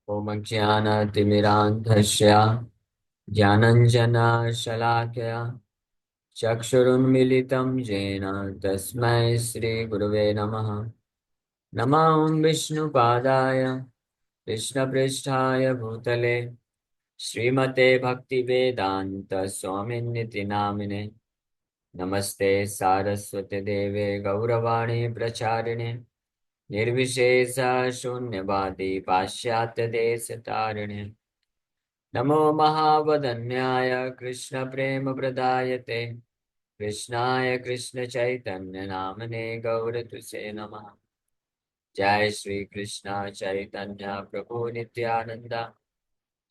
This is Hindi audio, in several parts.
ॐ ज्ञानतिमिरान्धस्य ज्ञानञ्जनशलाकया चक्षुरुन्मिलितं येन तस्मै श्रीगुरुवे नमः। नमः विष्णुपादाय कृष्णपृष्ठाय भूतले श्रीमते भक्तिवेदान्त स्वामिन्निति नामिने। नमस्ते सारस्वती देवे गौरवाणी प्रचारिणे निर्विशेष शून्यवादी पाश्चात्य देश तारिणे। नमो महावदन्याय कृष्णप्रेमप्रदायते कृष्णाय कृष्णचैतन्य नामने गौरतुसे नमः। जय श्री कृष्ण चैतन्य प्रभु नित्यानंद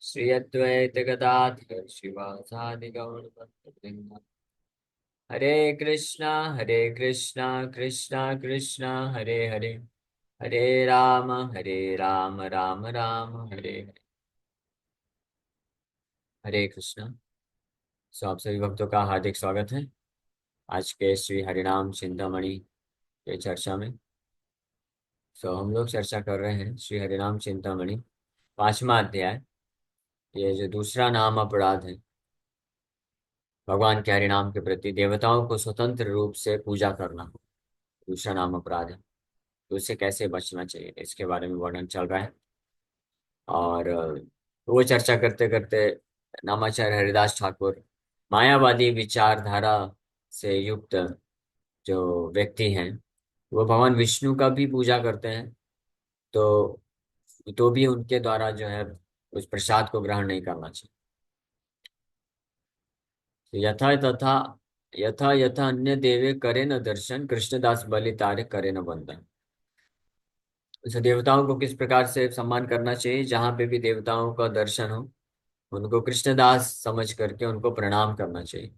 श्री अद्वैत गदाधर शिवासादि गौरभक्तवृंद। हरे कृष्णा कृष्णा कृष्णा हरे हरे, हरे राम राम राम हरे हरे। हरे कृष्णा। सो आप सभी भक्तों का हार्दिक स्वागत है आज के श्री हरिनाम चिंतामणि के चर्चा में। सो हम लोग चर्चा कर रहे हैं श्री हरिनाम चिंतामणि 5वां अध्याय। ये जो दूसरा नाम अपराध है, भगवान के हरिनाम के प्रति देवताओं को स्वतंत्र रूप से पूजा करना दूसरा नाम अपराध है। तो उससे कैसे बचना चाहिए इसके बारे में वर्णन चल रहा है। और वो चर्चा करते करते नामाचार्य हरिदास ठाकुर मायावादी विचारधारा से युक्त जो व्यक्ति हैं वो भगवान विष्णु का भी पूजा करते हैं। तो भी उनके द्वारा जो है उस प्रसाद को ग्रहण नहीं करना चाहिए। तो यथा यथा अन्य देवे करे न दर्शन कृष्णदास बलि तारे करे न बंधन। उसे देवताओं को किस प्रकार से सम्मान करना चाहिए, जहाँ पे भी देवताओं का दर्शन हो उनको कृष्णदास समझ करके उनको प्रणाम करना चाहिए,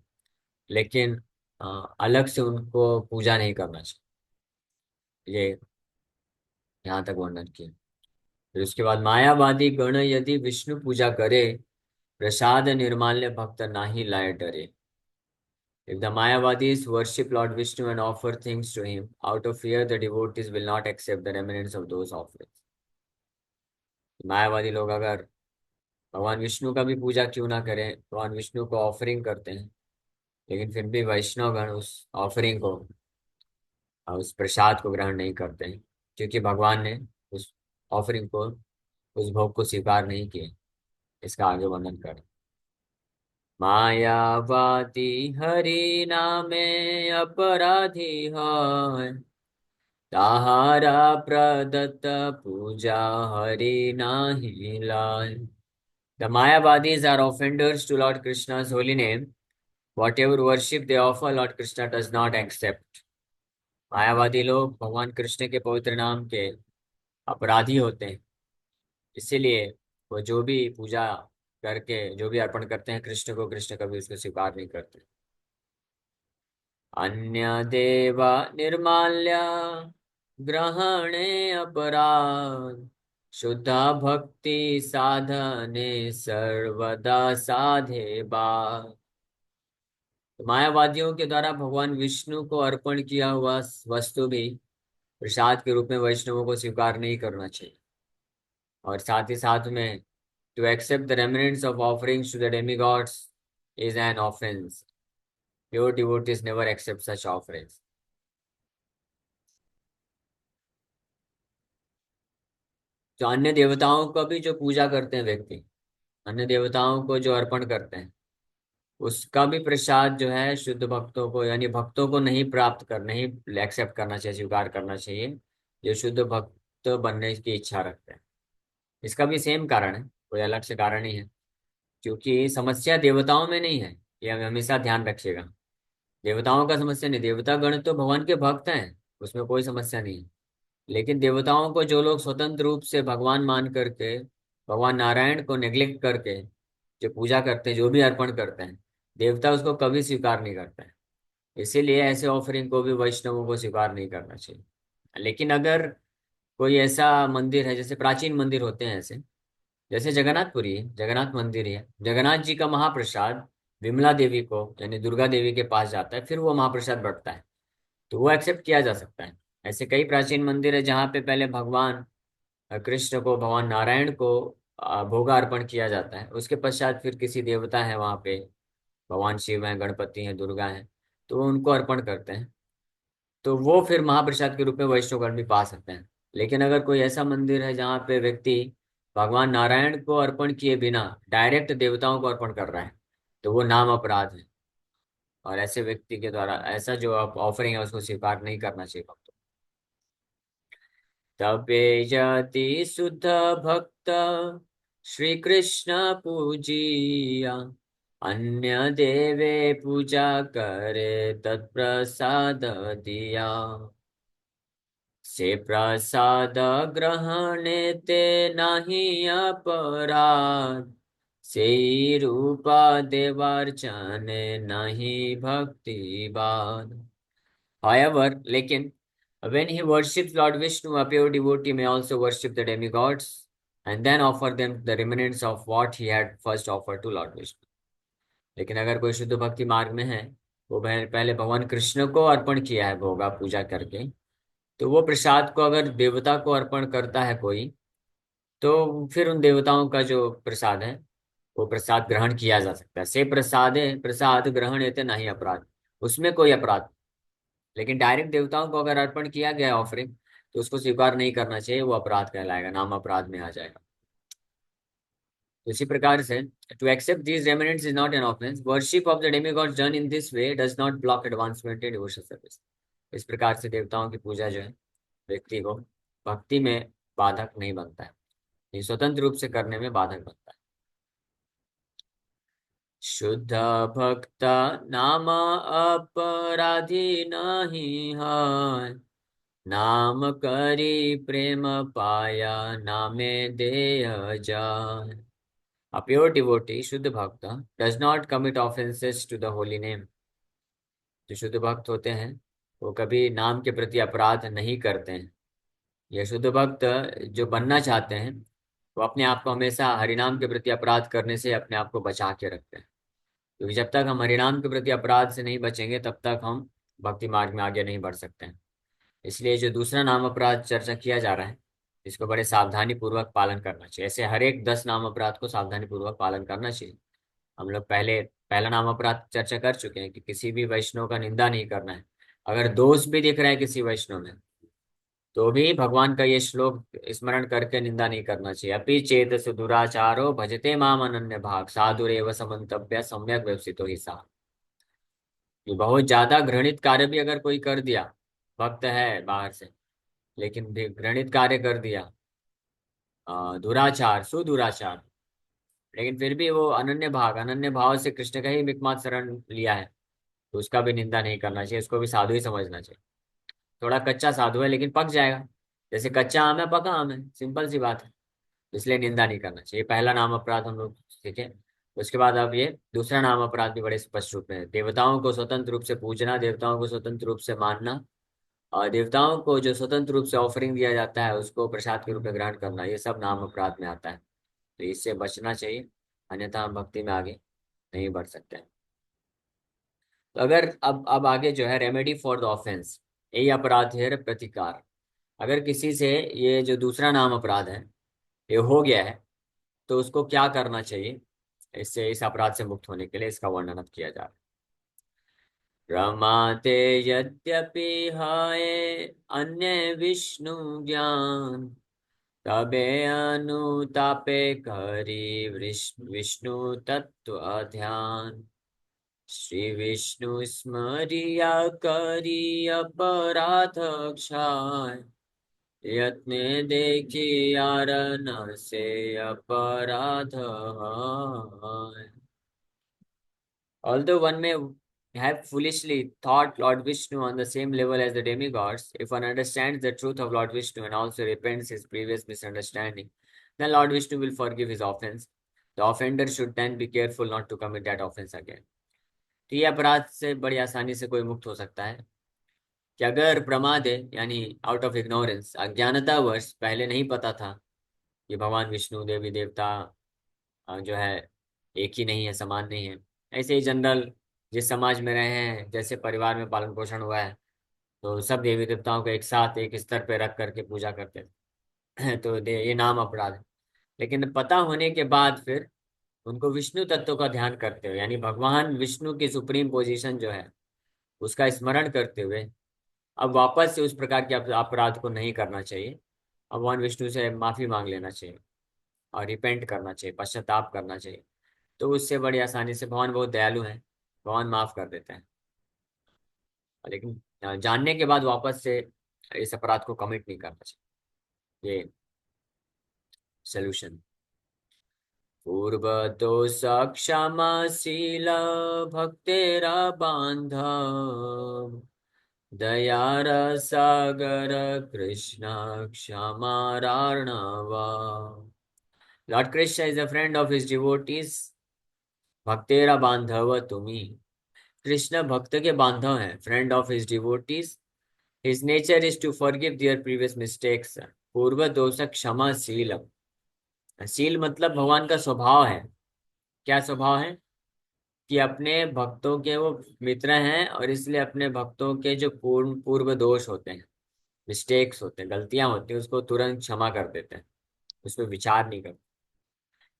लेकिन अलग से उनको पूजा नहीं करना चाहिए। ये यहाँ तक वर्णन किया। फिर उसके बाद मायावादी गण यदि विष्णु पूजा करे प्रसाद निर्माल्य भक्त नाही लाए डरे। If the Mayavadis worship Lord Vishnu and offer things to him, out of fear the devotees will not accept the remnants of those offerings. मायावादी लोग अगर भगवान विष्णु का भी पूजा क्यों ना करें, भगवान विष्णु को ऑफरिंग करते हैं, लेकिन फिर भी वैष्णवगण उस ऑफरिंग को उस प्रसाद को ग्रहण नहीं करते हैं, क्योंकि भगवान ने उस ऑफरिंग को उस भोग को स्वीकार नहीं किए। इसका आगे वर्णन करें। मायावादी हरि नामे अपराधी है, ताहारा प्रदत्त पूजा हरि नाही लाय। The Mayavadis are offenders to Lord Krishna's holy name. Whatever worship they offer, Lord Krishna does not accept. मायावादी लोग भगवान कृष्ण के पवित्र नाम के अपराधी होते हैं, इसीलिए वो जो भी पूजा करके जो भी अर्पण करते हैं कृष्ण को, कृष्ण कभी उसको स्वीकार नहीं करते। अन्य देवा निर्माल्या ग्रहणे अपराध, शुद्धा भक्ति साधने सर्वदा साधे बा। तो मायावादियों के द्वारा भगवान विष्णु को अर्पण किया हुआ वस्तु भी प्रसाद के रूप में वैष्णवों को स्वीकार नहीं करना चाहिए। और साथ ही साथ में to accept the remnants of offerings to the demigods is an offence. Pure devotees never accept such offerings. जो अन्य देवताओं का भी जो पूजा करते हैं व्यक्ति, अन्य देवताओं को जो अर्पण करते हैं, उसका भी प्रसाद जो है शुद्ध भक्तों को यानी भक्तों को नहीं प्राप्त कर नहीं एक्सेप्ट करना चाहिए, स्वीकार करना चाहिए, जो शुद्ध भक्त बनने की इच्छा रखते हैं। इसका भी सेम कारण है, कोई अलग से कारण नहीं है, क्योंकि समस्या देवताओं में नहीं है। ये हमें हमेशा ध्यान रखिएगा। देवताओं का समस्या नहीं, देवता गण तो भगवान के भक्त हैं, उसमें कोई समस्या नहीं है। लेकिन देवताओं को जो लोग स्वतंत्र रूप से भगवान मान करके भगवान नारायण को नेग्लेक्ट करके जो पूजा करते हैं, जो भी अर्पण करते हैं, देवता उसको कभी स्वीकार नहीं करता है। इसीलिए ऐसे ऑफरिंग को भी वैष्णवों को स्वीकार नहीं करना चाहिए। लेकिन अगर कोई ऐसा मंदिर है, जैसे प्राचीन मंदिर होते हैं ऐसे, जैसे जगन्नाथपुरी है, जगन्नाथ मंदिर है, जगन्नाथ जी का महाप्रसाद विमला देवी को यानी दुर्गा देवी के पास जाता है, फिर वो महाप्रसाद बढ़ता है, तो वो एक्सेप्ट किया जा सकता है। ऐसे कई प्राचीन मंदिर है जहाँ पे पहले भगवान कृष्ण को, भगवान नारायण को भोग अर्पण किया जाता है। उसके पश्चात फिर किसी देवता है वहाँ पे, भगवान शिव हैं, गणपति हैं, दुर्गा हैं, तो वो उनको अर्पण करते हैं, तो वो फिर महाप्रसाद के रूप में वैष्णवगण भी पा सकते हैं। लेकिन अगर कोई ऐसा मंदिर है जहाँ पे व्यक्ति भगवान नारायण को अर्पण किए बिना डायरेक्ट देवताओं को अर्पण कर रहा है, तो वो नाम अपराध है, और ऐसे व्यक्ति के द्वारा ऐसा जो आप ऑफरिंग है उसको स्वीकार नहीं करना चाहिए भक्तों। तबे यति शुद्ध भक्त श्री कृष्ण पूजिया, अन्य देवे पूजा करे तत्प्रसाद दिया। से प्रसाद ग्रहणे ते नहीं अपराध, से रूपा देवार्चने नहीं भक्ति बाद। However, लेकिन when he worships Lord Vishnu, a pure devotee may also worship the demigods and then offer them the remnants of what he had first offered to Lord Vishnu. लेकिन अगर कोई शुद्ध भक्ति मार्ग में है, वो पहले भगवान कृष्ण को अर्पण किया है भोगा पूजा करके, तो वो प्रसाद को अगर देवता को अर्पण करता है कोई, तो फिर उन देवताओं का जो प्रसाद है वो प्रसाद ग्रहण किया जा सकता है। से प्रसादे प्रसाद ग्रहण एते नहीं अपराध, उसमें कोई अपराध। लेकिन डायरेक्ट देवताओं को अगर अर्पण किया गया ऑफरिंग, तो उसको स्वीकार नहीं करना चाहिए, वो अपराध कहलाएगा, नाम अपराध में आ जाएगा। तो इसी प्रकार से to accept these remnants is not an offence, worship of the demigods done in this way does not block advancement in devotional service. इस प्रकार से देवताओं की पूजा जो है व्यक्ति को भक्ति में बाधक नहीं बनता है, ये स्वतंत्र रूप से करने में बाधक बनता है। शुद्ध भक्त नाम अपराधी नहीं है, नाम करी प्रेम पाया नामे देय जान। A pure devotee, शुद्ध भक्त, does not commit offenses to the holy name। जो शुद्ध भक्त होते हैं वो कभी नाम के प्रति अपराध नहीं करते हैं। ये शुद्ध भक्त जो बनना चाहते हैं वो अपने आप को हमेशा हरिनाम के प्रति अपराध करने से अपने आप को बचा के रखते हैं, क्योंकि जब तक हम हरिनाम के प्रति अपराध से नहीं बचेंगे तब तक हम भक्ति मार्ग में आगे नहीं बढ़ सकते हैं। इसलिए जो दूसरा नाम अपराध चर्चा किया जा रहा है, इसको बड़े सावधानी पूर्वक पालन करना चाहिए। ऐसे हर एक 10 नाम अपराध को सावधानी पूर्वक पालन करना चाहिए। हम लोग पहले पहला नाम अपराध चर्चा कर चुके हैं कि किसी भी वैष्णव का निंदा नहीं करना है। अगर दोष भी दिख रहा है किसी वैष्णव में, तो भी भगवान का ये श्लोक स्मरण करके निंदा नहीं करना चाहिए। अपि चेत दुराचारो भजते माम अनन्य भाग, साधुरेव समन्तव्य सम्यक व्यवसितो ही सा। ये बहुत ज्यादा घृणित कार्य भी अगर कोई कर दिया, भक्त है बाहर से लेकिन भी घृणित कार्य कर दिया, दुराचार सुदुराचार, लेकिन फिर भी वो अनन्य भाव से कृष्ण का ही एकमात्र शरण लिया है, तो उसका भी निंदा नहीं करना चाहिए, उसको भी साधु ही समझना चाहिए। थोड़ा कच्चा साधु है लेकिन पक जाएगा, जैसे कच्चा आम है पका आम है, सिंपल सी बात है। इसलिए निंदा नहीं करना चाहिए। पहला नाम अपराध हम लोग सीखे। उसके बाद अब ये दूसरा नाम अपराध भी बड़े स्पष्ट रूप में है। देवताओं को स्वतंत्र रूप से पूजना, देवताओं को स्वतंत्र रूप से मानना, और देवताओं को जो स्वतंत्र रूप से ऑफरिंग दिया जाता है उसको प्रसाद के रूप में ग्रहण करना, ये सब नाम अपराध में आता है। तो इससे बचना चाहिए, अन्यथा हम भक्ति में आगे नहीं बढ़ सकते हैं। तो अगर अब आगे जो है रेमेडी फॉर द ऑफेंस, यही अपराध है प्रतिकार। अगर किसी से ये जो दूसरा नाम अपराध है ये हो गया है, तो उसको क्या करना चाहिए इससे, इस अपराध से मुक्त होने के लिए, इसका वर्णन अब किया जा रहा है। रमाते यद्यपि हाय अन्य विष्णु ज्ञान, तबे अनुतापे करी विष्णु तत्व ध्यान। श्री विष्णु स्मरिया करी अपराध क्षय, यत्ने देखी यार न से अपराध है। Although one may have foolishly thought Lord Vishnu on the same level as the demigods, if one understands the truth of Lord Vishnu and also repents his previous misunderstanding, then Lord Vishnu will forgive his offense. The offender should then be careful not to commit that offense again. तो ये अपराध से बड़ी आसानी से कोई मुक्त हो सकता है कि अगर प्रमाद है, यानी आउट ऑफ इग्नोरेंस, अज्ञानतावश पहले नहीं पता था कि भगवान विष्णु देवी देवता जो है एक ही नहीं है, समान नहीं है। ऐसे ही जनरल जिस समाज में रहे हैं, जैसे परिवार में पालन पोषण हुआ है, तो सब देवी देवताओं को एक साथ एक स्तर पे रख करके पूजा करते हैं तो ये नाम अपराध है। लेकिन पता होने के बाद फिर उनको विष्णु तत्व का ध्यान करते हुए, यानी भगवान विष्णु की सुप्रीम पोजीशन जो है उसका स्मरण करते हुए अब वापस से उस प्रकार के अपराध को नहीं करना चाहिए। अब भगवान विष्णु से माफी मांग लेना चाहिए और रिपेंट करना चाहिए, पश्चाताप करना चाहिए। तो उससे बड़ी आसानी से, भगवान बहुत दयालु हैं, भगवान माफ कर देते हैं। लेकिन जानने के बाद वापस से इस अपराध को कमिट नहीं करना चाहिए। ये सोल्यूशन। पूर्व दोष क्षमाशील भक्तेरा बांधव, दयार सागर Krishna क्षमारार्णवा। Lord Krishna is a friend of his devotees. भक्तेरा बांधव तुम्ही। कृष्ण भक्त के बांधव हैं, friend of his devotees. His nature is to forgive their previous mistakes. पूर्व दोष क्षमाशील। शील मतलब भगवान का स्वभाव है। क्या स्वभाव है? कि अपने भक्तों के वो मित्र हैं और इसलिए अपने भक्तों के जो पूर्व दोष होते हैं, मिस्टेक्स होते हैं, गलतियां होती हैं, उसको तुरंत क्षमा कर देते हैं, उसमें विचार नहीं करते।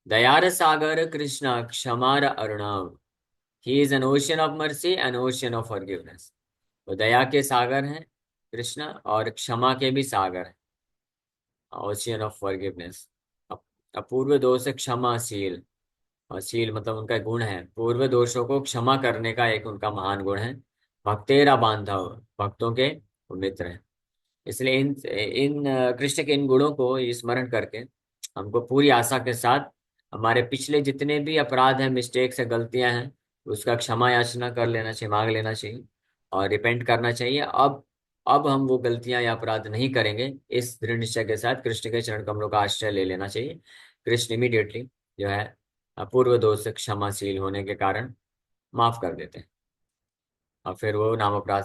दयार सागर कृष्ण क्षमार अर्णव। He is an ocean of mercy an ocean of forgiveness. वो दया के सागर हैं कृष्ण, और क्षमा के भी सागर हैं, ओशियन ऑफ फॉरगिवनेस। अपूर्व दोष क्षमाशील। और शील मतलब उनका गुण है, पूर्व दोषों को क्षमा करने का एक उनका महान गुण है। भक्तेरा बांधव, भक्तों के वो मित्र हैं। इसलिए इन इन कृष्ण के इन गुणों को स्मरण करके हमको पूरी आशा के साथ हमारे पिछले जितने भी अपराध हैं, मिस्टेक्स है, गलतियां हैं, उसका क्षमा याचना कर लेना चाहिए, मांग लेना चाहिए और रिपेंट करना चाहिए। अब हम वो गलतियां या अपराध नहीं करेंगे, इस दृढ़ निश्चय के साथ कृष्ण के चरण कमलों का आश्रय ले लेना चाहिए। कृष्ण इमीडिएटली जो है पूर्व दोष से क्षमाशील होने के कारण माफ कर देते हैं, और फिर वो नाम अपराध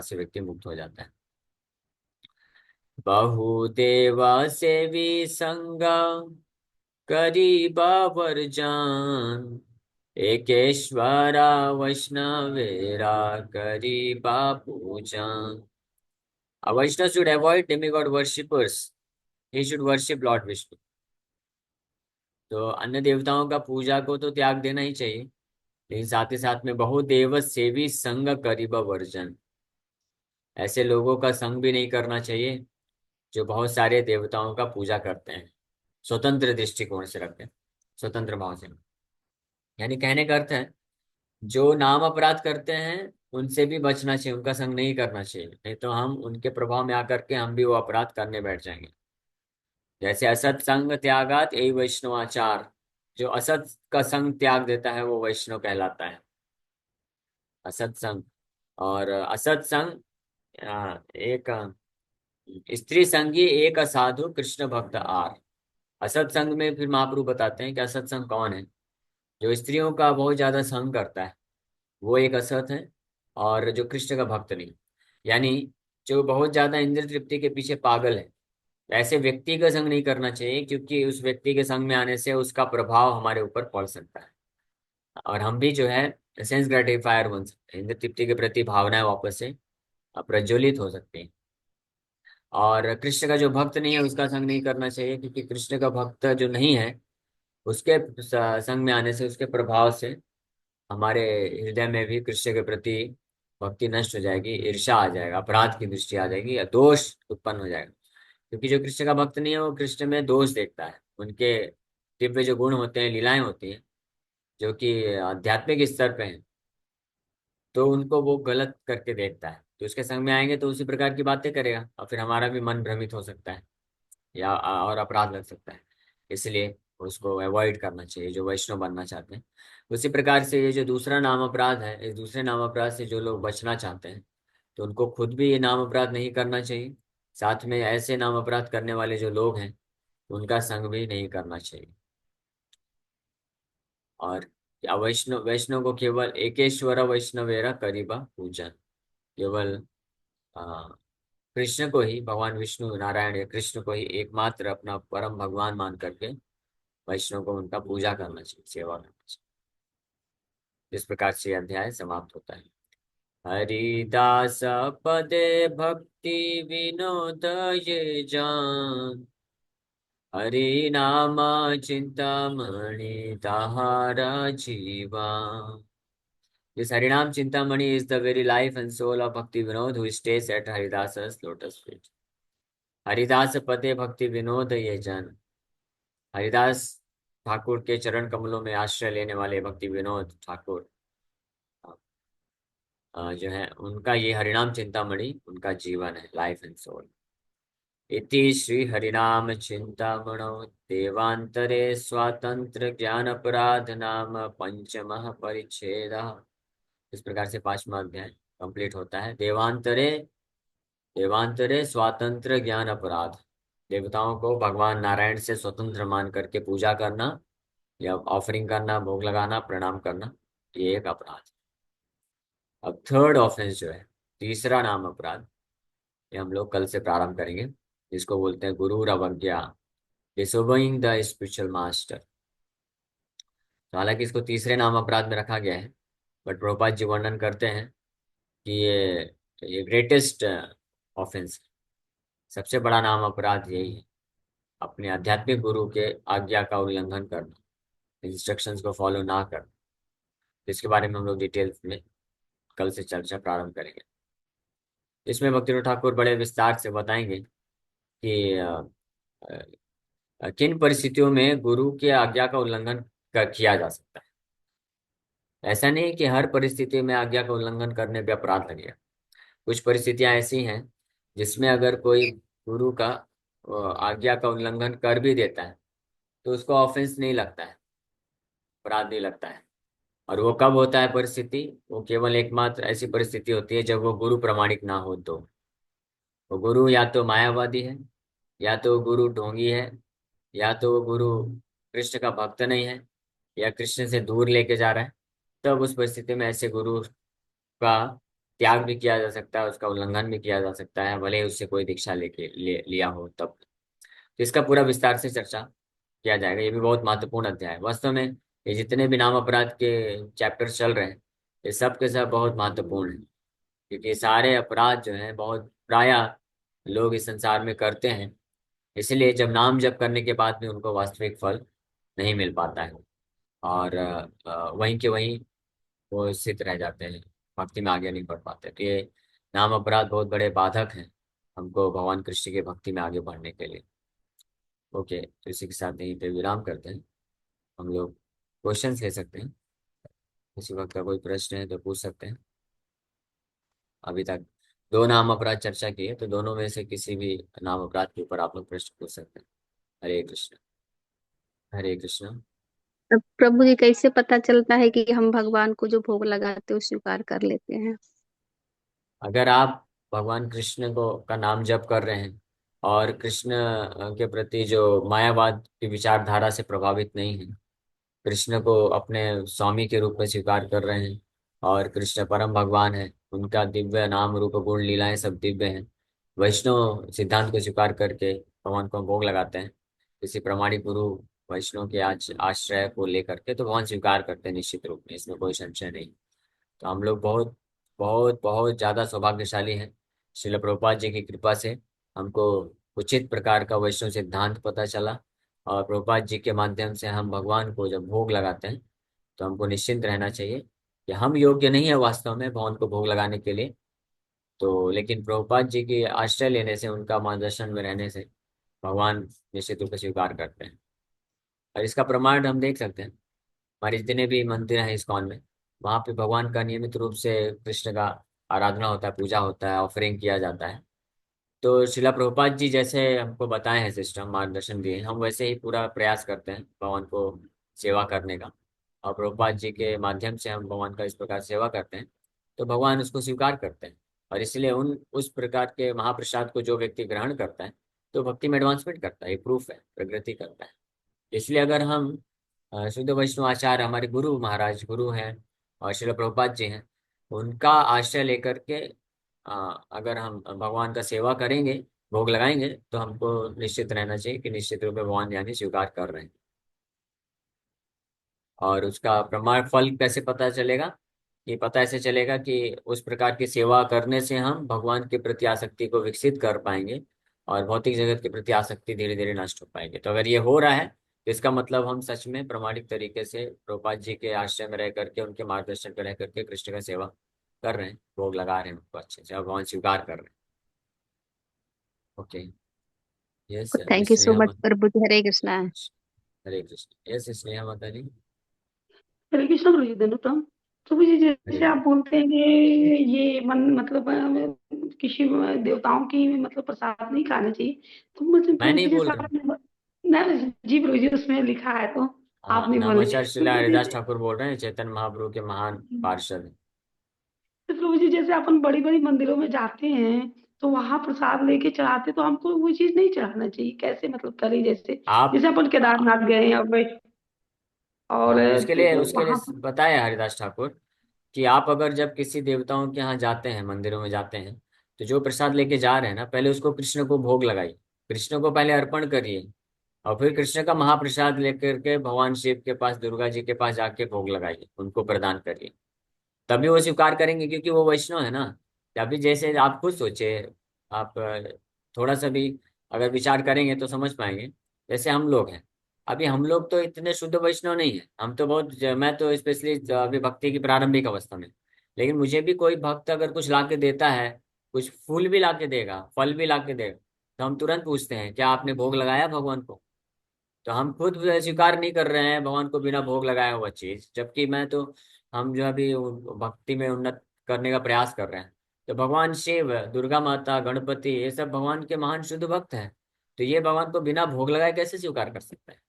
से व्यक्ति मुक्त हो जाता है। बहुदेवा सेवी संगा करीबा वर्जान, एकेश्वरा वैष्णवेरा करीबा पूजान। A Vaishnava should avoid demigod worshippers. He should worship Lord Vishnu. तो अन्य देवताओं का पूजा को तो त्याग देना ही चाहिए, लेकिन साथ ही साथ में बहुदेव सेवी संग करीब वर्जन। ऐसे लोगों का संग भी नहीं करना चाहिए जो बहुत सारे देवताओं का पूजा करते हैं, स्वतंत्र दृष्टिकोण से रखते हैं, स्वतंत्र भाव से। यानी कहने का अर्थ है, जो नाम अपराध करते हैं उनसे भी बचना चाहिए, उनका संग नहीं करना चाहिए, नहीं तो हम उनके प्रभाव में आकर के हम भी वो अपराध करने बैठ जाएंगे। जैसे असत संग त्यागात यही वैष्णवाचार। जो असत का संग त्याग देता है वो वैष्णव कहलाता है। असत संग और असत संग, एक स्त्री संगी एक असाधु कृष्ण भक्त आर। असत संग में फिर महाप्रभु बताते हैं कि असत संग कौन है। जो स्त्रियों का बहुत ज्यादा संग करता है वो एक असत है, और जो कृष्ण का भक्त नहीं, यानी जो बहुत ज्यादा इंद्रिय तृप्ति के पीछे पागल है, ऐसे व्यक्ति का संग नहीं करना चाहिए, क्योंकि उस व्यक्ति के संग में आने से उसका प्रभाव हमारे ऊपर पड़ सकता है और हम भी जो है सेंस ग्रेटिफायर बन सकते हैं, इंद्र तृप्ति के प्रति भावनाएं वापस से प्रज्वलित हो सकती हैं। और कृष्ण का जो भक्त नहीं है उसका संग नहीं करना चाहिए, क्योंकि कृष्ण का भक्त जो नहीं है उसके संग में आने से, उसके प्रभाव से हमारे हृदय में भी कृष्ण के प्रति भक्ति नष्ट हो जाएगी, ईर्ष्या आ जाएगा, अपराध की दृष्टि आ जाएगी या दोष उत्पन्न हो जाएगा। क्योंकि जो कृष्ण का भक्त नहीं है वो कृष्ण में दोष देखता है, उनके दिव्य जो गुण होते हैं, लीलाएं होती हैं जो कि आध्यात्मिक स्तर पे हैं, तो उनको वो गलत करके देखता है। तो उसके संग में आएंगे तो उसी प्रकार की बातें करेगा और फिर हमारा भी मन भ्रमित हो सकता है या और अपराध लग सकता है। इसलिए उसको अवॉइड करना चाहिए जो वैष्णव बनना चाहते हैं। उसी प्रकार से ये जो दूसरा नाम अपराध है, इस दूसरे नाम अपराध से जो लोग बचना चाहते हैं तो उनको खुद भी ये नाम अपराध नहीं करना चाहिए, साथ में ऐसे नाम अपराध करने वाले जो लोग हैं उनका संग भी नहीं करना चाहिए। और या वैष्णव वैष्णव को केवल एकेश्वर वैष्णवेरा करीबा पूजन, केवल आ, कृष्ण को ही, भगवान विष्णु नारायण या कृष्ण को ही एकमात्र अपना परम भगवान मान करके वैष्णव को उनका पूजा करना चाहिए, सेवा करना चाहिए। इस प्रकार से यह अध्याय समाप्त होता है। हरिदास पदे भक्ति विनोद ये जान, हरि नाम चिंतामणि ताहारा जीवा. This Harinam Chintamani is the very life and soul of Bhakti Vinod who stays at Haridasa's lotus feet. Haridas पते भक्ति विनोद ये जन. हरिदास ठाकुर के चरण कमलों में आश्रय लेने वाले भक्ति विनोद ठाकुर जो है, उनका ये हरिनाम चिंतामणि उनका जीवन है, लाइफ एंड सोल. इति श्री हरिनाम चिंतामणौ देवांतरे स्वातंत्र ज्ञान अपराध नाम पंचमः परिच्छेदः. इस प्रकार से पांचवा अध्याय कंप्लीट होता है. देवांतरे, देवांतरे स्वातंत्र ज्ञान अपराध. देवताओं को भगवान नारायण से स्वतंत्र मान करके पूजा करना या ऑफरिंग करना, भोग लगाना, प्रणाम करना, ये एक अपराध. अब थर्ड ऑफेंस जो है, तीसरा नाम अपराध, ये हम लोग कल से प्रारंभ करेंगे, जिसको बोलते हैं गुरु अवज्ञा, डिसोबइंग द स्पिरिचुअल मास्टर. तो हालांकि इसको तीसरे नाम अपराध में रखा गया है, बट प्रभुपाद जी वर्णन करते हैं कि ये ग्रेटेस्ट ऑफेंस, सबसे बड़ा नाम अपराध यही है, अपने आध्यात्मिक गुरु के आज्ञा का उल्लंघन करना, इंस्ट्रक्शंस को फॉलो ना करना. इसके बारे में हम लोग डिटेल्स में कल से चर्चा प्रारंभ करेंगे. इसमें भक्तिनाथ ठाकुर बड़े विस्तार से बताएंगे कि किन परिस्थितियों में गुरु के आज्ञा का उल्लंघन किया जा सकता है. ऐसा नहीं कि हर परिस्थिति में आज्ञा का उल्लंघन करने पे अपराध लगेगा. कुछ परिस्थितियां ऐसी हैं जिसमें अगर कोई गुरु का आज्ञा का उल्लंघन कर भी देता है तो उसको ऑफेंस नहीं लगता है, अपराध नहीं लगता है. और वो कब होता है परिस्थिति? वो केवल एकमात्र ऐसी परिस्थिति होती है जब वो गुरु प्रमाणिक ना हो. तो वो गुरु या तो मायावादी है, या तो गुरु ढोंगी है, या तो वो गुरु कृष्ण का भक्त नहीं है, या कृष्ण से दूर लेके जा रहा है. तब उस परिस्थिति में ऐसे गुरु का त्याग भी किया जा सकता है, उसका उल्लंघन भी किया जा सकता है, भले ही उससे कोई दीक्षा लिया हो तब. तो इसका पूरा विस्तार से चर्चा किया जाएगा. ये भी बहुत महत्वपूर्ण अध्याय है वास्तव में. ये जितने भी नाम अपराध के चैप्टर चल रहे हैं, ये सब के सब बहुत महत्वपूर्ण है, क्योंकि सारे अपराध जो हैं बहुत प्रायः लोग इस संसार में करते हैं. इसलिए जब नाम जप करने के बाद भी उनको वास्तविक फल नहीं मिल पाता है, और वहीं के वहीं वो स्थित रह जाते हैं, भक्ति में आगे नहीं बढ़ पाते. तो ये नाम अपराध बहुत बड़े बाधक हैं हमको भगवान कृष्ण के भक्ति में आगे बढ़ने के लिए. ओके, तो इसी के साथ यहीं पे विराम करते हैं. हम लोग क्वेश्चंस ले सकते हैं, किसी वक्त का कोई प्रश्न है तो पूछ सकते हैं. अभी तक दो नाम अपराध चर्चा की है, तो दोनों में से किसी भी नाम अपराध के ऊपर आप लोग प्रश्न पूछ सकते हैं. हरे कृष्ण. हरे कृष्ण. अब प्रभु जी कैसे पता चलता है कि हम भगवान को जो भोग लगाते हैं वो स्वीकार कर लेते हैं? अगर आप भगवान कृष्ण को का नाम जप कर रहे हैं और कृष्ण के प्रति जो मायावाद की विचारधारा से प्रभावित नहीं है, कृष्ण को अपने स्वामी के रूप में स्वीकार कर रहे हैं, और कृष्ण परम भगवान है, उनका दिव्य नाम रूप गुण लीलाएं सब दिव्य हैं, वैष्णव सिद्धांत को स्वीकार करके भगवान को हम भोग लगाते हैं, किसी प्रमाणिक गुरु वैष्णव के आश्रय को लेकर के, तो भगवान स्वीकार करते हैं निश्चित रूप में, इसमें कोई संशय नहीं. तो हम लोग बहुत बहुत बहुत ज़्यादा सौभाग्यशाली हैं. श्रील प्रभुपाद जी की कृपा से हमको उचित प्रकार का वैष्णव सिद्धांत पता चला, और प्रभुपाद जी के माध्यम से हम भगवान को जब भोग लगाते हैं तो हमको निश्चिंत रहना चाहिए कि हम योग्य नहीं है वास्तव में भगवान को भोग लगाने के लिए. तो लेकिन प्रभुपाद जी की आश्रय लेने से, उनका मार्गदर्शन में रहने से भगवान निश्चित रूप से स्वीकार करते हैं. और इसका प्रमाण हम देख सकते हैं, हमारे जितने भी मंदिर हैं इस्कॉन में, वहाँ पे भगवान का नियमित रूप से कृष्ण का आराधना होता है, पूजा होता है, ऑफरिंग किया जाता है. तो शिला प्रभुपाद जी जैसे हमको बताए हैं सिस्टम, मार्गदर्शन दिए हैं, हम वैसे ही पूरा प्रयास करते हैं भगवान को सेवा करने का. और प्रभुपाद जी के माध्यम से हम भगवान का इस प्रकार सेवा करते हैं, तो भगवान उसको स्वीकार करते हैं. और इसलिए उस प्रकार के महाप्रसाद को जो व्यक्ति ग्रहण करता है तो भक्ति में एडवांसमेंट करता है, ये प्रूफ है, प्रगति करता है. इसलिए अगर हम शुद्ध वैष्णव आचार्य हमारे गुरु महाराज गुरु हैं और श्रील प्रभुपाद जी हैं, उनका आश्रय लेकर के अगर हम भगवान का सेवा करेंगे, भोग लगाएंगे, तो हमको निश्चित रहना चाहिए कि निश्चित रूप में भगवान यानी स्वीकार कर रहे हैं. और उसका प्रमाण फल कैसे पता चलेगा? ये पता ऐसे चलेगा कि उस प्रकार की सेवा करने से हम भगवान के प्रति आसक्ति को विकसित कर पाएंगे, और भौतिक जगत के प्रति आसक्ति धीरे धीरे नष्ट हो पाएगी। तो अगर ये हो रहा है तो इसका मतलब हम सच में प्रामाणिक तरीके से प्रभुपाद जी के आश्रय में रह करके, उनके मार्गदर्शन में रह करके कृष्ण का सेवा कर रहे हैं, भोग लगा रहे हैं उनको अच्छे से, और भगवान स्वीकार कर रहे हैं। Okay. Yes thank you so Sneha much माता। प्रभु जी। हरे कृष्णा। हरे कृष्ण। यस स्नेहा माता जी। हरे कृष्ण प्रभु जी दोनों तो प्रभु जी हरे जैसे आप कृष्ण। बोलते हैं कि ये मन मतलब किसी देवताओं की मतलब प्रसाद नहीं खाना चाहिए, तो मुझे मैं प्रभु नहीं जी बोल जैसे रहा हूँ। आपने ना जी प्रभु जी उसमें लिखा है तो हाँ, आप नहीं बोले नामाचार्य तो श्रीला प्रभु जी हरिदास ठाकुर बोल रहे हैं, चैतन्य महाप्रभु के महान पार्षद हैं। तो प्रभु जी जैसे अपन बड़ी बड़ी मंदिरों में जाते हैं तो वहां प्रसाद लेके चढ़ाते, तो हमको वो चीज नहीं चढ़ाना चाहिए, कैसे मतलब करें, जैसे आप जैसे अपन केदारनाथ गए और हाँ, तो उसके लिए वहां बताया हरिदास ठाकुर कि आप अगर जब किसी देवताओं के यहाँ जाते हैं, मंदिरों में जाते हैं, तो जो प्रसाद लेके जा रहे हैं ना, पहले उसको कृष्ण को भोग लगाइए। कृष्ण को पहले अर्पण करिए, और फिर कृष्ण का महाप्रसाद लेकर के भगवान शिव के पास, दुर्गा जी के पास जाके भोग लगाइए, उनको प्रदान करिए। तभी वो स्वीकार करेंगे, क्योंकि वो वैष्णव है ना। अभी जैसे आप खुद सोचे, आप थोड़ा सा भी अगर विचार करेंगे तो समझ पाएंगे। जैसे हम लोग हैं, अभी हम लोग तो इतने शुद्ध वैष्णव नहीं है, हम तो बहुत, मैं तो स्पेशली अभी भक्ति की प्रारंभिक अवस्था में। लेकिन मुझे भी कोई भक्त अगर कुछ ला के देता है, कुछ फूल भी ला के देगा, फल भी ला के देगा, तो हम तुरंत पूछते हैं क्या आपने भोग लगाया भगवान को। तो हम खुद स्वीकार नहीं कर रहे हैं भगवान को बिना भोग लगाया हुआ चीज, जबकि मैं तो, हम जो अभी भक्ति में उन्नत करने का प्रयास कर रहे हैं। तो भगवान शिव, दुर्गा माता, गणपति, ये सब भगवान के महान शुद्ध भक्त हैं। तो ये भगवान को बिना भोग लगाए कैसे स्वीकार कर सकते हैं?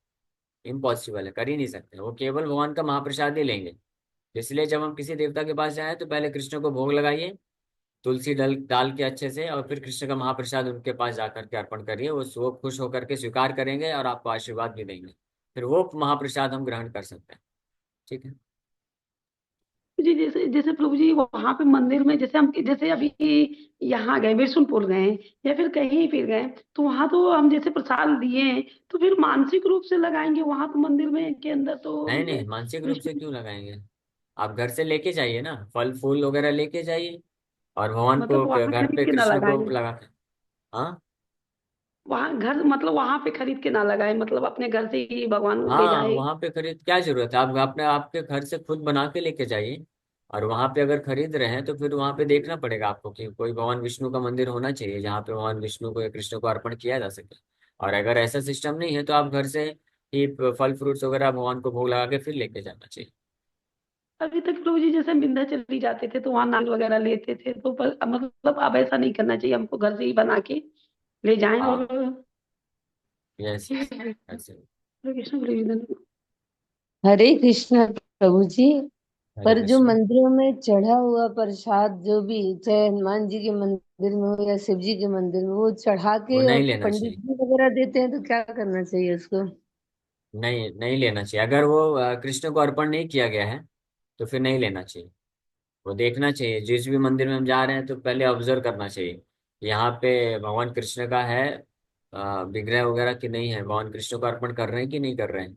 इम्पॉसिबल है, कर ही नहीं सकते। वो केवल भगवान का महाप्रसाद ही लेंगे। इसलिए जब हम किसी देवता के पास जाएं तो पहले कृष्ण को भोग लगाइए, तुलसी डल डाल के अच्छे से, और फिर कृष्ण का महाप्रसाद उनके पास जाकर के अर्पण करिए। वो खुश होकर के स्वीकार करेंगे और आपको आशीर्वाद भी देंगे। फिर वो महाप्रसाद हम ग्रहण कर सकते हैं। ठीक है। जी जैसे जैसे प्रभु जी वहां पे मंदिर में जैसे हम जैसे अभी यहाँ गए बिरसुनपुर गए या फिर कहीं फिर गए, तो वहां तो हम जैसे प्रसाद दिए हैं, तो फिर मानसिक रूप से लगाएंगे वहां तो मंदिर में के अंदर तो नहीं नहीं, मानसिक रूप से विष्णु क्यों लगाएंगे? आप घर से लेके जाइए ना, फल फूल वगैरह लेके जाइए, और भगवान को मतलब वहां घर खरीद पे के ना कृष्ण को लगाएं, लगा के। हाँ वहां घर मतलब वहां पे खरीद के ना लगाए, मतलब अपने घर से ही भगवान ले हाँ, जाए। वहां पे खरीद क्या जरूरत है? आप अपने आपके घर से खुद बना के लेके जाइए। और वहां पे अगर खरीद रहे हैं तो फिर वहां पे देखना पड़ेगा आपको कि कोई भगवान विष्णु का मंदिर होना चाहिए जहाँ पे भगवान विष्णु को या कृष्ण को अर्पण किया जा सके। और अगर ऐसा सिस्टम नहीं है तो आप घर से ही फल फ्रूट्स वगैरह भगवान को भोग लगा के फिर लेके जाना चाहिए। अभी तक प्रभु जी जैसे हम विंध्याचल चली जाते थे तो वहां नारियल वगैरह लेते थे, तो मतलब अब ऐसा नहीं करना चाहिए, हमको घर से ही बना के ले जाएं और हाँ, यस यस, ऐसे। कृष्ण प्रभु जी हरे कृष्ण प्रभु जी। हरे पर जो कृष्ण। मंदिरों में चढ़ा हुआ प्रसाद जो भी, चाहे हनुमान जी के मंदिर में हो या शिव जी के मंदिर में, वो चढ़ा वो के और नहीं लेना पंडित चाहिए। जी वगैरह देते हैं, तो क्या करना चाहिए उसको? नहीं नहीं लेना चाहिए, अगर वो कृष्ण को अर्पण नहीं किया गया है तो फिर नहीं लेना चाहिए। वो देखना चाहिए, जिस भी मंदिर में हम जा रहे हैं तो पहले ऑब्जर्व करना चाहिए यहाँ पे भगवान कृष्ण का है विग्रह वगैरह कि नहीं है, भगवान कृष्ण को अर्पण कर रहे हैं कि नहीं कर रहे हैं।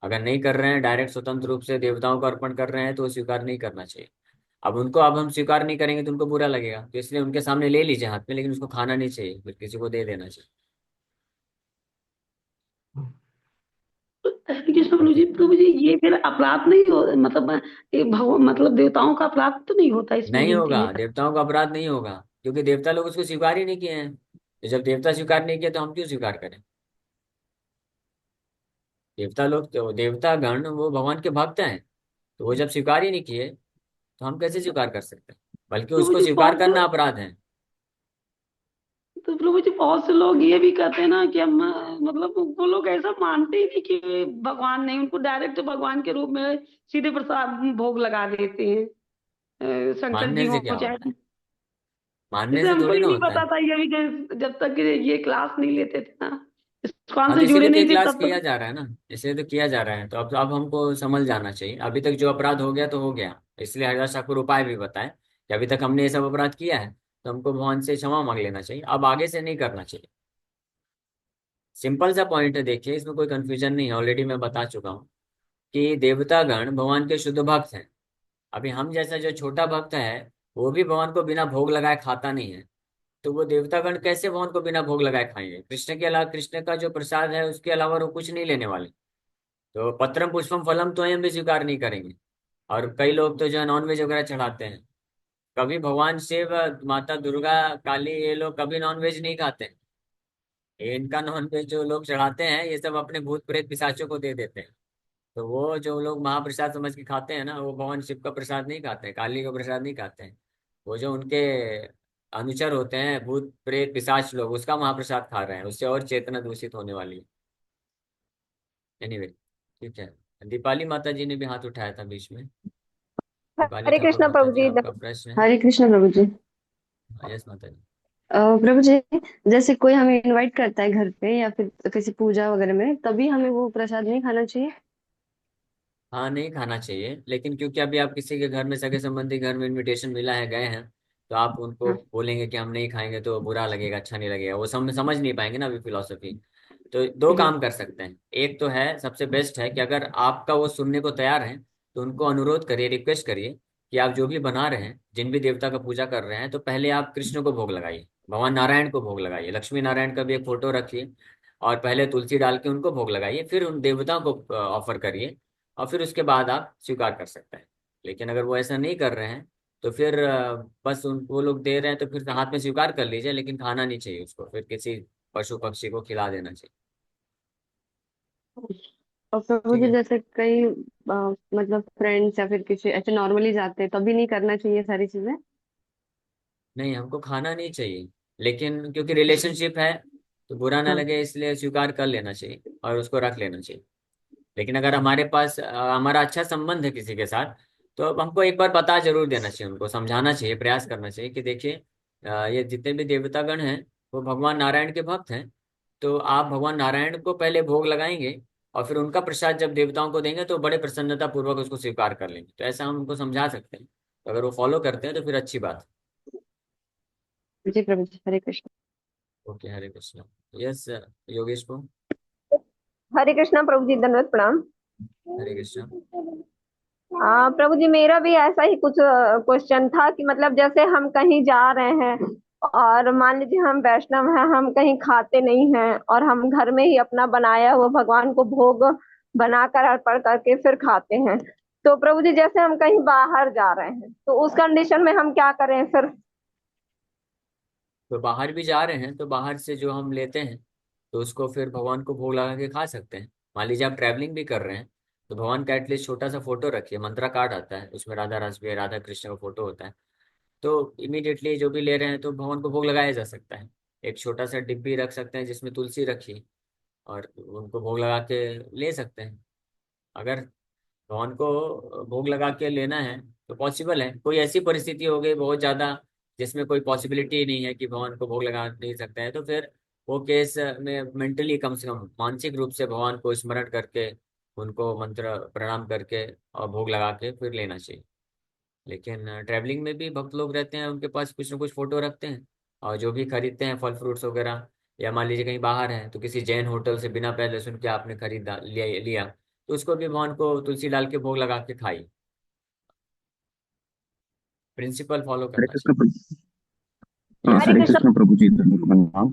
अगर नहीं कर रहे हैं, डायरेक्ट स्वतंत्र रूप से देवताओं को अर्पण कर रहे हैं, तो वो स्वीकार नहीं करना चाहिए। अब हम स्वीकार नहीं करेंगे तो उनको बुरा लगेगा, तो इसलिए उनके सामने ले लीजिए हाथ में, लेकिन उसको खाना नहीं चाहिए, फिर किसी को दे देना चाहिए। कृष्ण ओके। प्रभु जी ये फिर अपराध नहीं हो, मतलब ये मतलब देवताओं का अपराध तो नहीं होता इसमें नहीं गिनती होगा, में? देवताओं का अपराध नहीं होगा, क्योंकि देवता लोग उसको स्वीकार ही नहीं किए हैं। तो जब देवता स्वीकार नहीं किया तो हम क्यों स्वीकार करें? देवता लोग तो, देवता गण वो भगवान के भक्त हैं, तो वो जब स्वीकार ही नहीं किए तो हम कैसे स्वीकार कर सकते हैं? बल्कि प्रभु उसको जी स्वीकार बहुत करना अपराध है। तो प्रभु जी बहुत से लोग ये भी कहते हैं ना कि हम मतलब वो लोग ऐसा मानते ही नहीं कि भगवान नहीं, उनको डायरेक्ट भगवान के रूप में सीधे प्रसाद भोग लगा देते हैं, शंकर जी मानने से हो क्या होता है? चाहे, मानने जैसे से हमको थोड़ी ही ना नहीं होता पता है। था ये भी जब तक ये क्लास नहीं लेते थे ना, इस्कॉन हाँ, तो से जुड़े इसीलिए तो ये नहीं थे क्लास तब किया तक। जा रहा है ना, इसलिए तो किया जा रहा है। तो अब हमको समझ जाना चाहिए, अभी तक जो अपराध हो गया तो हो गया। इसलिए हरिदास ठाकुर उपाय भी बताए कि अभी तक हमने ये सब अपराध किया है, तो हमको भगवान से क्षमा मांग लेना चाहिए, अब आगे से नहीं करना चाहिए। सिंपल सा पॉइंट है, देखिए इसमें कोई कंफ्यूजन नहीं है, ऑलरेडी मैं बता चुका हूँ कि देवता गण भगवान के शुद्ध भक्त हैं। अभी हम जैसा जो छोटा भक्त है, वो भी भगवान को बिना भोग लगाए खाता नहीं है। तो वो देवतागण कैसे भगवान को बिना भोग लगाए खाएंगे? कृष्ण के अलावा, कृष्ण का जो प्रसाद है उसके अलावा वो कुछ नहीं लेने वाले। तो पत्रम पुष्पम फलम तो हम भी स्वीकार नहीं करेंगे। और कई लोग तो जो नॉनवेज वगैरह चढ़ाते हैं, कभी भगवान शिव, माता दुर्गा, काली, ये लोग कभी नॉनवेज नहीं खाते हैं। ये इनका नॉनवेज जो लोग चढ़ाते हैं ये सब अपने भूत प्रेत पिशाचों को दे देते हैं। तो वो जो लोग महाप्रसाद समझ के खाते हैं ना, वो भगवान शिव का प्रसाद नहीं खाते हैं, काली का प्रसाद नहीं खाते हैं। वो जो उनके अनुचर होते हैं, भूत प्रेत पिशाच लोग, उसका महाप्रसाद खा रहे हैं, उससे और चेतना दूषित होने वाली है। एनीवे, ठीक है। दीपाली माता जी ने भी हाथ उठाया था बीच में। दीपाली हरे ठाकुर कृष्णा माता प्रभु जी, जी। आपका प्रश्न है? हरे कृष्ण प्रभु जी। यस माता जी। प्रभु जी, जैसे कोई हमें इनवाइट करता है घर पे या फिर किसी पूजा वगैरह में, तभी हमें वो प्रसाद नहीं खाना चाहिए? हाँ, नहीं खाना चाहिए, लेकिन क्योंकि अभी आप किसी के घर में, सगे संबंधी घर में इनविटेशन मिला है, गए हैं, तो आप उनको हाँ। बोलेंगे कि हम नहीं खाएंगे तो बुरा लगेगा, अच्छा नहीं लगेगा, वो समझ नहीं पाएंगे ना अभी फिलोसफी। तो दो हम्म। काम कर सकते हैं। एक तो है, सबसे बेस्ट है कि अगर आपका वो सुनने को तैयार है तो उनको अनुरोध करिए, रिक्वेस्ट करिए कि आप जो भी बना रहे हैं, जिन भी देवता का पूजा कर रहे हैं, तो पहले आप कृष्ण को भोग लगाइए, भगवान नारायण को भोग लगाइए, लक्ष्मी नारायण का भी एक फोटो रखिए, और पहले तुलसी डाल के उनको भोग लगाइए, फिर उन देवताओं को ऑफर करिए, और फिर उसके बाद आप स्वीकार कर सकते हैं। लेकिन अगर वो ऐसा नहीं कर रहे हैं तो फिर बस उन वो लोग दे रहे हैं तो फिर हाथ में स्वीकार कर लीजिए, लेकिन खाना नहीं चाहिए उसको, फिर किसी पशु पक्षी को खिला देना चाहिए। और प्रभु ठीक जी, है। जैसे कई मतलब फ्रेंड्स या फिर किसी ऐसे नॉर्मली जाते हैं, तभी नहीं करना चाहिए सारी चीजें? नहीं, हमको खाना नहीं चाहिए, लेकिन क्योंकि रिलेशनशिप है तो बुरा ना हाँ। लगे इसलिए स्वीकार कर लेना चाहिए और उसको रख लेना चाहिए। लेकिन अगर हमारे पास हमारा अच्छा संबंध है किसी के साथ, तो अब हमको एक बार बता जरूर देना चाहिए, उनको समझाना चाहिए, प्रयास करना चाहिए कि देखिए, ये जितने भी देवतागण हैं वो भगवान नारायण के भक्त हैं। तो आप भगवान नारायण को पहले भोग लगाएंगे और फिर उनका प्रसाद जब देवताओं को देंगे तो बड़े प्रसन्नता पूर्वक उसको स्वीकार कर लेंगे। तो ऐसा हम उनको समझा सकते हैं, तो अगर वो फॉलो करते हैं तो फिर अच्छी बात जी प्रभु जी, हरे कृष्ण। है। ओके, हरे कृष्ण। यस, योगेश को। हरे कृष्णा प्रभु जी, दंडवत प्रणाम। हरे कृष्ण। प्रभु जी, मेरा भी ऐसा ही कुछ क्वेश्चन था कि मतलब जैसे हम कहीं जा रहे हैं और मान लीजिए हम वैष्णव हैं, हम कहीं खाते नहीं हैं और हम घर में ही अपना बनाया हुआ भगवान को भोग बनाकर अर्पण करके फिर खाते हैं। तो प्रभु जी, जैसे हम कहीं बाहर जा रहे हैं तो उस कंडीशन में हम क्या करें फिर? तो बाहर भी जा रहे हैं तो बाहर से जो हम लेते हैं तो उसको फिर भगवान को भोग लगा के खा सकते हैं। मान लीजिए आप ट्रैवलिंग भी कर रहे हैं तो भगवान का एटलीस्ट छोटा सा फोटो रखिए, मंत्रा कार्ड आता है उसमें राधा रस भी, राधा कृष्ण का फोटो होता है। तो इमीडिएटली जो भी ले रहे हैं तो भगवान को भोग लगाया जा सकता है। एक छोटा सा डिब्बी रख सकते हैं जिसमें तुलसी रखिए और उनको भोग लगा के ले सकते हैं। अगर भगवान को भोग लगा के लेना है तो पॉसिबल है। कोई ऐसी परिस्थिति हो गई बहुत ज्यादा जिसमें कोई पॉसिबिलिटी नहीं है कि भगवान को भोग लगा नहीं सकते हैं, तो फिर वो केस में मेंटली, कम से कम मानसिक रूप से भगवान को स्मरण करके, उनको मंत्र प्रणाम करके और भोग लगा के फिर लेना चाहिए। लेकिन ट्रैवलिंग में भी भक्त लोग रहते हैं, उनके पास कुछ ना कुछ फोटो रखते हैं, और जो भी खरीदते हैं फल फ्रूट्स वगैरह, या मान लीजिए कहीं बाहर है तो किसी जैन होटल से बिना प्याज लहसुन के आपने खरीदा लिया तो उसको भी भगवान को तुलसी डाल के भोग लगा के खाई। प्रिंसिपल फॉलो हरे करना कृष्ण चाहिए। प्रभु। यस। हरे हरे कृष्णा कृष्ण प्रभु जी, धन्यवाद प्रणाम।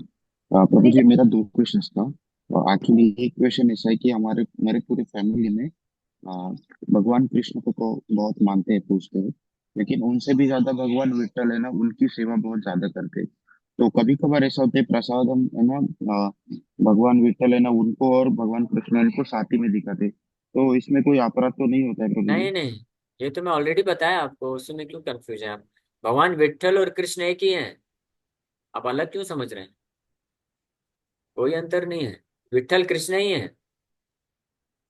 प्रभु जी, मेरा दो क्वेश्चन था। एक्चुअली एक क्वेश्चन ऐसा है कि हमारे मेरे पूरे फैमिली में भगवान कृष्ण को तो बहुत मानते हैं, पूजते हैं, लेकिन उनसे भी ज्यादा भगवान विट्ठल है ना, उनकी सेवा बहुत ज्यादा करते हैं। तो कभी कभार ऐसा होता है, प्रसाद हम है ना, भगवान विट्ठल है ना, उनको और भगवान कृष्ण इनको साथ ही में दिखाते हैं। तो इसमें कोई अपराध तो नहीं होता है प्रभु जी? नहीं नहीं, ये तो मैं ऑलरेडी बताया आपको, उसमें क्यों कंफ्यूज है आप? भगवान विट्ठल और कृष्ण एक ही हैं, आप अलग क्यों समझ रहे हैं? कोई अंतर नहीं है, विट्ठल कृष्ण ही है,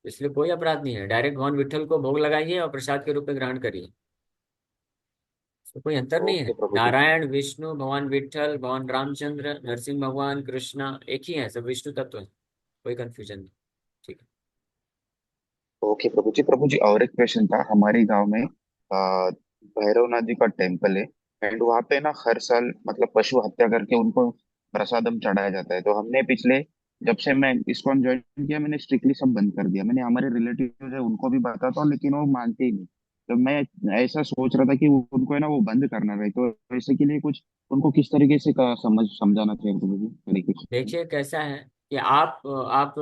इसलिए कोई अपराध नहीं है। डायरेक्ट भगवान विट्ठल को भोग लगाइए और प्रसाद के रूप में ग्रहण करिए, तो कोई अंतर नहीं है। ओके प्रभु जी। नारायण, विष्णु, भगवान विट्ठल, भगवान रामचंद्र, नरसिंह भगवान, कृष्णा एक ही है, सब विष्णु तत्व है, कोई कंफ्यूजन नहीं। ठीक है। ओके प्रभु जी। प्रभु जी, और एक क्वेश्चन था। हमारे गांव में भैरवनाथ जी का टेम्पल है, एंड वहाँ पे ना हर साल मतलब पशु हत्या करके उनको प्रसादम चढ़ाया जाता है। तो हमने पिछले, जब से मैं इस्कॉन ज्वाइन किया, मैंने स्ट्रिक्टली सब बंद कर दिया। मैंने हमारे रिलेटिव है उनको भी बताता हूँ, लेकिन वो मानते ही नहीं। तो मैं ऐसा सोच रहा था कि उनको है ना वो बंद करना रहे, तो ऐसे के लिए कुछ उनको किस तरीके से का समझाना चाहिए प्रभु जी, हरे कृष्ण। देखिए कैसा है कि आप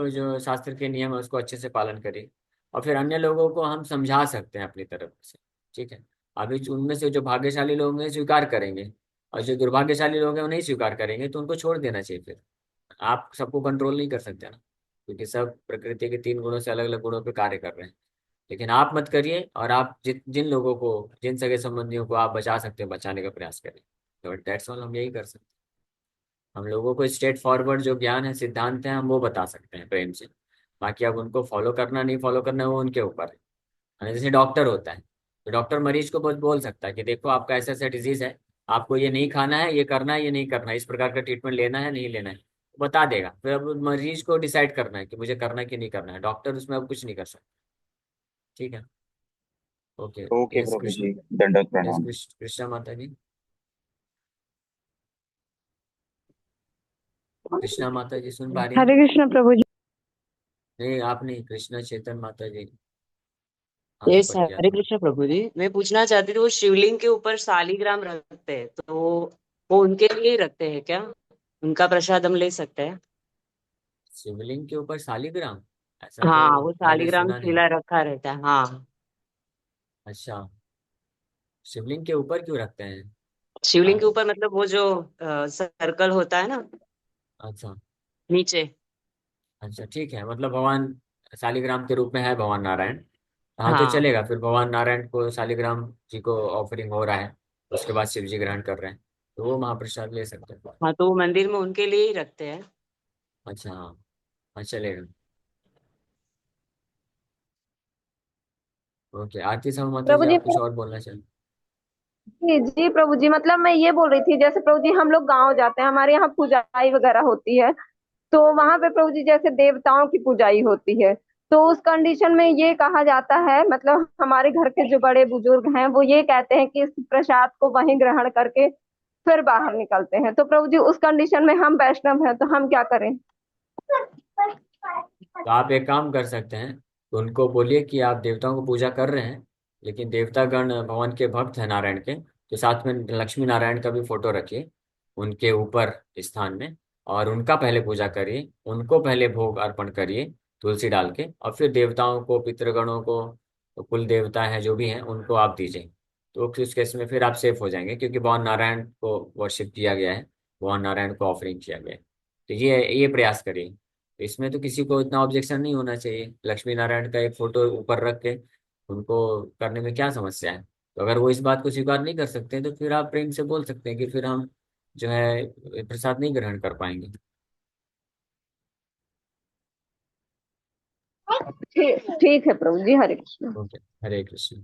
जो शास्त्र के नियम है उसको अच्छे से पालन करिए, और फिर अन्य लोगों को हम समझा सकते हैं अपनी तरफ से। ठीक है। अभी उनमें से जो भाग्यशाली लोग हैं स्वीकार करेंगे, और जो दुर्भाग्यशाली लोग हैं वो नहीं स्वीकार करेंगे, तो उनको छोड़ देना चाहिए फिर। आप सबको कंट्रोल नहीं कर सकते ना, क्योंकि सब प्रकृति के 3 गुणों से अलग अलग गुणों पे कार्य कर रहे हैं। लेकिन आप मत करिए, और आप जिन लोगों को, जिन सगे संबंधियों को आप बचा सकते हैं बचाने का प्रयास करिए। तो दैट्स ऑल, हम यही कर सकते हैं। हम लोगों को स्ट्रेट फॉरवर्ड जो ज्ञान है, सिद्धांत है, हम वो बता सकते हैं प्रेम से। बाकी अब उनको फॉलो करना नहीं फॉलो करना वो उनके ऊपर है। और जैसे डॉक्टर होता है, तो डॉक्टर मरीज को बहुत बोल सकता है कि देखो आपका ऐसा ऐसा डिजीज है, आपको ये नहीं खाना है, ये करना है, ये नहीं करना है, इस प्रकार का ट्रीटमेंट लेना है नहीं लेना है, बता देगा। फिर अब मरीज को डिसाइड करना है कि मुझे करना है कि नहीं करना है, डॉक्टर उसमें अब कुछ नहीं कर सकता। ठीक है। ओके। ओके यस प्रभु कृष्ण। जी, दंडवत यस प्रणाम। कृष्ण, कृष्णा माता जी। कृष्णा माता जी सुन पा रही हैं? हरे कृष्ण प्रभु जी। नहीं आप नहीं, कृष्णा चेतन माता जी हाथ यस, ऊपर किया हरे था। कृष्ण प्रभु जी। मैं पूछना चाहती थी, वो शिवलिंग के ऊपर शालिग्राम रखते हैं तो वो उनके लिए ही रखते हैं क्या? उनका प्रसाद हम ले सकते हैं? शिवलिंग के ऊपर शालिग्राम? ऐसा तो हाँ, वो मैंने शालिग्राम सुना नहीं। शिला रखा रहता है, हाँ। अच्छा, शिवलिंग के ऊपर क्यों रखते हैं? शिवलिंग आ, के ऊपर मतलब वो जो सर्कल होता है ना, अच्छा। नीचे। अच्छा ठीक है, मतलब भगवान शालिग्राम के रूप में है भगवान नारायण। हाँ तो हाँ। चलेगा, फिर भगवान नारायण को शालिग्राम जी को ऑफरिंग हो रहा है, उसके बाद शिव जी ग्रहण कर रहे हैं, तो वो महाप्रसाद ले सकते हैं। हाँ, तो वो मंदिर में उनके लिए ही रखते हैं। अच्छा हाँ। हाँ चलेगा। ओके, आरती समय माता जी प्रभु जी आप कुछ और बोलना चाहिए? जी जी प्रभु जी, मतलब मैं ये बोल रही थी, जैसे प्रभु जी हम लोग गांव जाते हैं, हमारे यहाँ पूजाई वगैरह होती है, तो वहां पे प्रभु जी जैसे देवताओं की पूजाई होती है, तो उस कंडीशन में ये कहा जाता है, मतलब हमारे घर के जो बड़े बुजुर्ग हैं वो ये कहते हैं कि इस प्रसाद को वहीं ग्रहण करके फिर बाहर निकलते हैं। तो प्रभु जी उस कंडीशन में हम वैष्णव हैं, तो हम क्या करें? तो आप एक काम कर सकते हैं, तो उनको बोलिए कि आप देवताओं को पूजा कर रहे हैं, लेकिन देवतागण भगवान के भक्त हैं नारायण के, तो साथ में लक्ष्मी नारायण का भी फोटो रखिए उनके ऊपर स्थान में, और उनका पहले पूजा करिए, उनको पहले भोग अर्पण करिए तुलसी डाल के, और फिर देवताओं को, पितृगणों को, तो कुल देवता हैं जो भी हैं उनको आप दीजिए। तो उस केस में फिर आप सेफ हो जाएंगे, क्योंकि भगवान नारायण को वर्शिप किया गया है, भगवान नारायण को ऑफरिंग किया गया है। तो ये प्रयास करिए। तो इसमें तो किसी को इतना ऑब्जेक्शन नहीं होना चाहिए, लक्ष्मी नारायण का एक फोटो ऊपर रख के उनको करने में क्या समस्या है? तो अगर वो इस बात को स्वीकार नहीं कर सकते तो फिर आप प्रेम से बोल सकते हैं कि फिर हम जो है प्रसाद नहीं ग्रहण कर पाएंगे। ठीक ठीक है प्रभु जी, हरे कृष्ण। ओके, हरे कृष्ण।